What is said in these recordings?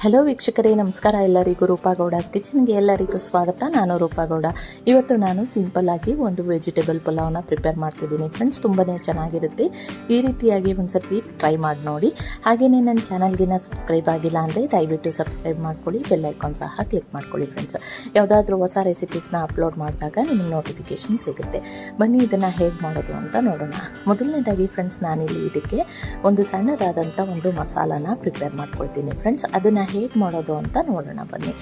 Hello ವೀಕ್ಷಕರೇ, ನಮಸ್ಕಾರ. ಎಲ್ಲರಿಗೂ ರೂಪಾಗೌಡಾಸ್ ಕಿಚನ್ಗೆ ಎಲ್ಲರಿಗೂ ಸ್ವಾಗತ. ನಾನು ರೂಪಾಗೌಡ. ಇವತ್ತು ನಾನು ಸಿಂಪಲ್ ಆಗಿ ಒಂದು ವೆಜಿಟೇಬಲ್ ಪಲಾವ್ನ ಪ್ರಿಪೇರ್ ಮಾಡ್ತಿದ್ದೀನಿ ಫ್ರೆಂಡ್ಸ್. ತುಂಬಾ ಚೆನ್ನಾಗಿರುತ್ತೆ. ಈ ರೀತಿಯಾಗಿ ಒಂದ್ಸತಿ ಟ್ರೈ ಮಾಡಿ ನೋಡಿ. ಹಾಗೆಯೇ ನನ್ನ ಚಾನಲ್ಗಿನ ಸಬ್ಸ್ಕ್ರೈಬ್ ಆಗಿಲ್ಲ ಅಂದರೆ ದಯವಿಟ್ಟು ಸಬ್ಸ್ಕ್ರೈಬ್ ಮಾಡ್ಕೊಳ್ಳಿ, ಬೆಲ್ ಐಕಾನ್ ಸಹ ಕ್ಲಿಕ್ ಮಾಡ್ಕೊಳ್ಳಿ ಫ್ರೆಂಡ್ಸ್. ಯಾವುದಾದ್ರೂ ಹೊಸ ರೆಸಿಪೀಸ್ನ ಅಪ್ಲೋಡ್ ಮಾಡಿದಾಗ ನಿಮಗೆ ನೋಟಿಫಿಕೇಷನ್ ಸಿಗುತ್ತೆ. ಬನ್ನಿ ಇದನ್ನು ಹೇಗೆ ಮಾಡೋದು ಅಂತ ನೋಡೋಣ. ಮೊದಲನೇದಾಗಿ ಫ್ರೆಂಡ್ಸ್, ನಾನಿಲ್ಲಿ ಇದಕ್ಕೆ ಒಂದು ಸಣ್ಣದಾದಂಥ ಒಂದು ಮಸಾಲಾನ ಪ್ರಿಪೇರ್ ಮಾಡ್ಕೊಳ್ತೀನಿ ಫ್ರೆಂಡ್ಸ್. ಅದನ್ನು ಹೇಗೆ ಮಾಡೋದು ಅಂತ ನೋಡೋಣ ಬನ್ನಿ.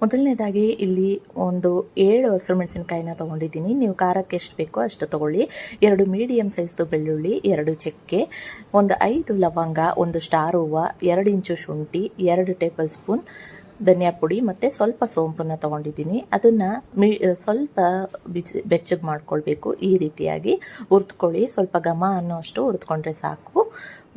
ಮೊದಲನೇದಾಗಿ ಇಲ್ಲಿ ಒಂದು 7 ಹಸಿರು ಮೆಣಸಿನಕಾಯಿನ ತೊಗೊಂಡಿದ್ದೀನಿ. ನೀವು ಖಾರಕ್ಕೆ ಎಷ್ಟು ಬೇಕೋ ಅಷ್ಟು ತೊಗೊಳ್ಳಿ. 2 ಮೀಡಿಯಮ್ ಸೈಜ್ದು ಬೆಳ್ಳುಳ್ಳಿ, 2 ಚಕ್ಕೆ, ಒಂದು 5 ಲವಂಗ, 1 ಸ್ಟಾರ್ ಹೂವು, 2 ಇಂಚು ಶುಂಠಿ, 2 ಟೇಬಲ್ ಸ್ಪೂನ್ ಧನಿಯಾ ಪುಡಿ ಮತ್ತು ಸ್ವಲ್ಪ ಸೋಂಪನ್ನು ತೊಗೊಂಡಿದ್ದೀನಿ. ಅದನ್ನು ಸ್ವಲ್ಪ ಬೆಚ್ಚಗೆ ಮಾಡ್ಕೊಳ್ಬೇಕು. ಈ ರೀತಿಯಾಗಿ ಹುರಿದ್ಕೊಳ್ಳಿ. ಸ್ವಲ್ಪ ಘಮ ಅನ್ನೋಷ್ಟು ಹುರಿದ್ಕೊಂಡ್ರೆ ಸಾಕು.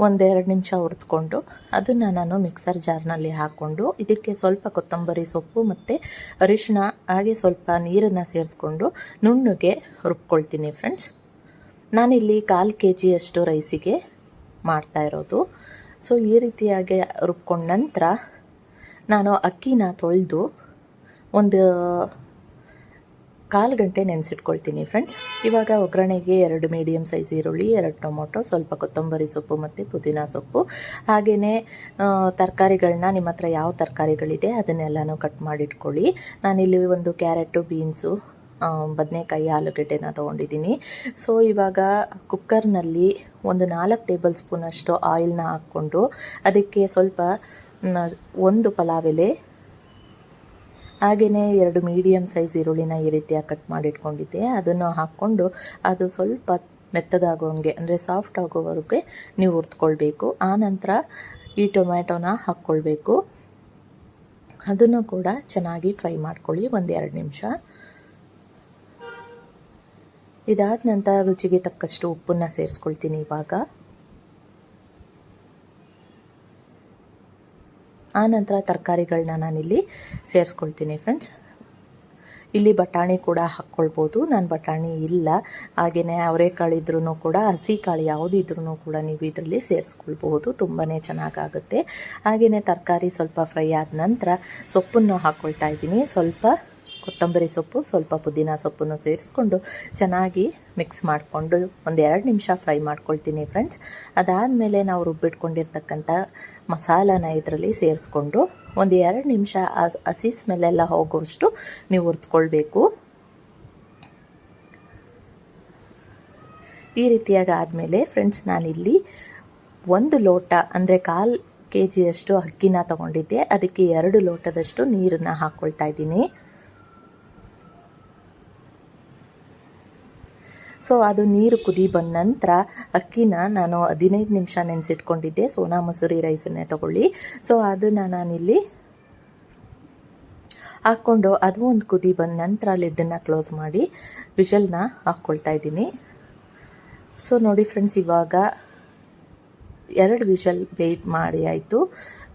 1-2 ನಿಮಿಷ ಹುರಿದ್ಕೊಂಡು ಅದನ್ನು ನಾನು ಮಿಕ್ಸರ್ ಜಾರ್ನಲ್ಲಿ ಹಾಕ್ಕೊಂಡು ಇದಕ್ಕೆ ಸ್ವಲ್ಪ ಕೊತ್ತಂಬರಿ ಸೊಪ್ಪು ಮತ್ತು ಅರಿಶಿಣ ಹಾಗೆ ಸ್ವಲ್ಪ ನೀರನ್ನು ಸೇರಿಸ್ಕೊಂಡು ನುಣ್ಣಗೆ ರುಬ್ಕೊಳ್ತೀನಿ ಫ್ರೆಂಡ್ಸ್. ನಾನಿಲ್ಲಿ 1/4 kg ರೈಸಿಗೆ ಮಾಡ್ತಾ ಇರೋದು. ಸೊ ಈ ರೀತಿಯಾಗಿ ರುಬ್ಕೊಂಡ ನಂತರ ನಾನು ಅಕ್ಕಿನ ತೊಳೆದು ಒಂದು 1/4 ಗಂಟೆ ನೆನೆಸಿಟ್ಕೊಳ್ತೀನಿ ಫ್ರೆಂಡ್ಸ್. ಇವಾಗ ಒಗ್ಗರಣೆಗೆ 2 ಮೀಡಿಯಮ್ ಸೈಜ್ ಈರುಳ್ಳಿ, 2 ಟೊಮೊಟೊ, ಸ್ವಲ್ಪ ಕೊತ್ತಂಬರಿ ಸೊಪ್ಪು ಮತ್ತು ಪುದೀನ ಸೊಪ್ಪು, ಹಾಗೆಯೇ ತರಕಾರಿಗಳನ್ನ ನಿಮ್ಮ ಹತ್ರ ಯಾವ ತರಕಾರಿಗಳಿದೆ ಅದನ್ನೆಲ್ಲನೂ ಕಟ್ ಮಾಡಿಟ್ಕೊಳ್ಳಿ. ನಾನಿಲ್ಲಿ ಒಂದು ಕ್ಯಾರೆಟು, ಬೀನ್ಸು, ಬದನೆಕಾಯಿ, ಆಲೂಗಡ್ಡೆನ ತೊಗೊಂಡಿದ್ದೀನಿ. ಸೊ ಇವಾಗ ಕುಕ್ಕರ್ನಲ್ಲಿ ಒಂದು 4 ಟೇಬಲ್ ಸ್ಪೂನಷ್ಟು ಆಯಿಲ್ನ ಹಾಕ್ಕೊಂಡು ಅದಕ್ಕೆ ಸ್ವಲ್ಪ 1 ಪಲಾವ್ ಎಲೆ, ಹಾಗೆಯೇ 2 ಮೀಡಿಯಮ್ ಸೈಜ್ ಈರುಳ್ಳಿನ ಈ ರೀತಿಯಾಗಿ ಕಟ್ ಮಾಡಿಟ್ಕೊಂಡಿದ್ದೆ ಅದನ್ನು ಹಾಕ್ಕೊಂಡು ಅದು ಸ್ವಲ್ಪ ಮೆತ್ತಗಾಗೋಂಗೆ ಅಂದರೆ ಸಾಫ್ಟ್ ಆಗೋವರೆಗೆ ನೀವು ಹುರಿದ್ಕೊಳ್ಬೇಕು. ಆನಂತರ ಈ ಟೊಮ್ಯಾಟೊನ ಹಾಕ್ಕೊಳ್ಬೇಕು. ಅದನ್ನು ಕೂಡ ಚೆನ್ನಾಗಿ ಫ್ರೈ ಮಾಡ್ಕೊಳ್ಳಿ 1-2 ನಿಮಿಷ. ಇದಾದ ನಂತರ ರುಚಿಗೆ ತಕ್ಕಷ್ಟು ಉಪ್ಪನ್ನು ಸೇರಿಸ್ಕೊಳ್ತೀನಿ. ಇವಾಗ ಆನಂತರ ತರಕಾರಿಗಳನ್ನ ನಾನಿಲ್ಲಿ ಸೇರಿಸ್ಕೊಳ್ತೀನಿ ಫ್ರೆಂಡ್ಸ್. ಇಲ್ಲಿ ಬಟಾಣಿ ಕೂಡ ಹಾಕ್ಕೊಳ್ಬೋದು. ನಾನು ಬಟಾಣಿ ಇಲ್ಲ, ಹಾಗೆಯೇ ಅವರೆಕಾಳು ಇದ್ರೂ ಕೂಡ, ಹಸಿ ಕಾಳು ಯಾವುದಿದ್ರೂ ಕೂಡ ನೀವು ಇದರಲ್ಲಿ ಸೇರಿಸ್ಕೊಳ್ಬಹುದು. ತುಂಬಾ ಚೆನ್ನಾಗಾಗುತ್ತೆ. ಹಾಗೆಯೇ ತರಕಾರಿ ಸ್ವಲ್ಪ ಫ್ರೈ ಆದ ನಂತರ ಸೊಪ್ಪನ್ನು ಹಾಕ್ಕೊಳ್ತಾ ಇದ್ದೀನಿ. ಸ್ವಲ್ಪ ಕೊತ್ತಂಬರಿ ಸೊಪ್ಪು, ಸ್ವಲ್ಪ ಪುದೀನ ಸೊಪ್ಪನ್ನು ಸೇರಿಸ್ಕೊಂಡು ಚೆನ್ನಾಗಿ ಮಿಕ್ಸ್ ಮಾಡಿಕೊಂಡು 1-2 ನಿಮಿಷ ಫ್ರೈ ಮಾಡ್ಕೊಳ್ತೀನಿ ಫ್ರೆಂಡ್ಸ್. ಅದಾದಮೇಲೆ ನಾವು ರುಬ್ಬಿಟ್ಕೊಂಡಿರ್ತಕ್ಕಂಥ ಮಸಾಲಾನ ಇದರಲ್ಲಿ ಸೇರಿಸ್ಕೊಂಡು 1-2 ನಿಮಿಷ ಹಸಿ ಸ್ಮೆಲ್ಲೆಲ್ಲ ಹೋಗುವಷ್ಟು ನೀವು ಹುರಿದ್ಕೊಳ್ಬೇಕು. ಈ ರೀತಿಯಾಗಿ ಆದಮೇಲೆ ಫ್ರೆಂಡ್ಸ್, ನಾನಿಲ್ಲಿ 1 ಲೋಟ ಅಂದರೆ 1/4 kg ಅಕ್ಕಿನ ತೊಗೊಂಡಿದ್ದೆ. ಅದಕ್ಕೆ 2 ಲೋಟದಷ್ಟು ನೀರನ್ನು ಹಾಕ್ಕೊಳ್ತಾ ಇದ್ದೀನಿ. ಸೊ ಅದು ನೀರು ಕುದಿ ಬಂದ ನಂತರ ಅಕ್ಕಿನ ನಾನು 15 ನಿಮಿಷ ನೆನೆಸಿಟ್ಕೊಂಡಿದ್ದೆ. ಸೋನಾ ಮಸೂರಿ ರೈಸನ್ನೇ ತಗೊಳ್ಳಿ. ಸೊ ಅದನ್ನು ನಾನಿಲ್ಲಿ ಹಾಕ್ಕೊಂಡು ಅದು ಒಂದು ಕುದಿ ಬಂದ ನಂತರ ಲಿಡ್ಡನ್ನು ಕ್ಲೋಸ್ ಮಾಡಿ ವಿಷಲ್ನ ಹಾಕ್ಕೊಳ್ತಾ ಇದ್ದೀನಿ. ಸೊ ನೋಡಿ ಫ್ರೆಂಡ್ಸ್, ಇವಾಗ 2 ವಿಷಲ್ ವೆಯ್ಟ್ ಮಾಡಿ ಆಯಿತು.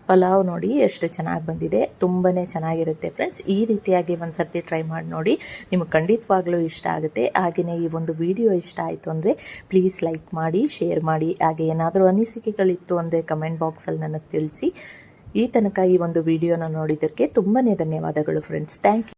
ಪಲಾವ್ ನೋಡಿ ಎಷ್ಟು ಚೆನ್ನಾಗಿ ಬಂದಿದೆ. ತುಂಬಾ ಚೆನ್ನಾಗಿರುತ್ತೆ ಫ್ರೆಂಡ್ಸ್. ಈ ರೀತಿಯಾಗಿ ಒಂದು ಸರ್ತಿ ಟ್ರೈ ಮಾಡಿ ನೋಡಿ, ನಿಮಗೆ ಖಂಡಿತವಾಗ್ಲೂ ಇಷ್ಟ ಆಗುತ್ತೆ. ಹಾಗೆಯೇ ಈ ಒಂದು ವಿಡಿಯೋ ಇಷ್ಟ ಆಯಿತು ಅಂದರೆ ಪ್ಲೀಸ್ ಲೈಕ್ ಮಾಡಿ, ಶೇರ್ ಮಾಡಿ. ಹಾಗೆ ಏನಾದರೂ ಅನಿಸಿಕೆಗಳಿತ್ತು ಅಂದರೆ ಕಮೆಂಟ್ ಬಾಕ್ಸಲ್ಲಿ ನನಗೆ ತಿಳಿಸಿ. ಈ ತನಕ ಈ ಒಂದು ವಿಡಿಯೋನ ನೋಡಿದ್ದಕ್ಕೆ ತುಂಬಾ ಧನ್ಯವಾದಗಳು ಫ್ರೆಂಡ್ಸ್. Thank you.